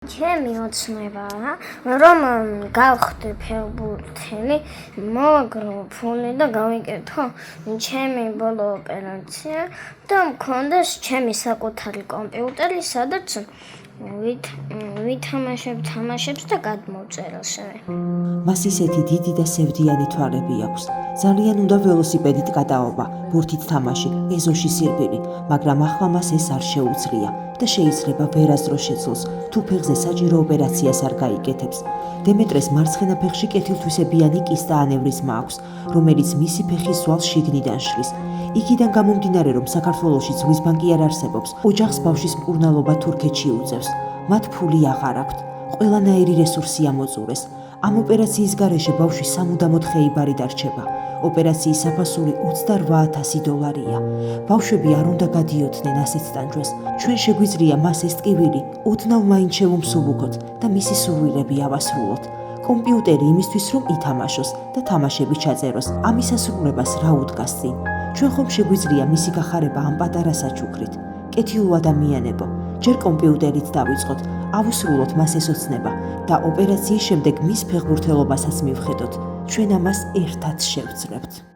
ჩემი ოცნებაა, რომ გავხდე ფეხბურთელი, მოვაგრო ფული და გავიკეთო ჩემი ბოლო ოპერაცია და მქონდეს ჩემი საკუთარი კომპიუტერი, სადაც ვითამაშებ თამაშებს და გადმოვწერასე. მას ისეთი დიდი და სევდიანი თვალები აქვს. ძალიან უნდა ველოსიპედით გადაობა, ბურთით თამაში, ეზოში სირბილი, მაგრამ ახლა მას ეს არ შეუძლია და შეიძლება ვერასდრო შეძლოს, თუ ფეხზე საჭირო ოპერაციას არ გაიკეთებს. დემეტრეს მარცხენა ფეხში კეთილთვისებიანი კისტა ანევრიზმა აქვს, რომელიც მისი ფეხის ზვალს შიგნიდან შლის. იქიდან გამომდინარე, რომ საქართველოში ზღვის ბანკი არ არსებობს, ოჯახს ბავშვის მკურნალობა თურქეთში უწევს. მათ ფული აღარ აქვთ, ყველანაირი რესურსი ამოწურეს. ამ ოპერაციის გარეშე ბავშვი სამუდამოდ ხეიბარი დარჩება. ოპერაციის საფასური $28,000. ბავშვები არ უნდა გადიოდნენ ასეთ ტანჯვას. ჩვენ შეგვიძლია მას ეს ტკივილი ოდნავ მაინც შევუმსუბუქოთ და მისი სურვილები ავასრულოთ. კომპიუტერი იმისთვის, რომ ითამაშოს და თამაშები ჩაწეროს. ამის ასრულებას რა უდგას წინ? ჩვენ ხომ შეგვიძლია მისი გახარება ამ პატარა საჩუქრით. კეთილო ადამიანებო, ჯერ კომპიუტერით დავიწყოთ, ავუსრულოთ მას ეს ოცნება და ოპერაციის შემდეგ მის ფეხბურთელობასაც მივხედოთ. ჩვენ ამას ერთად შევძლებთ.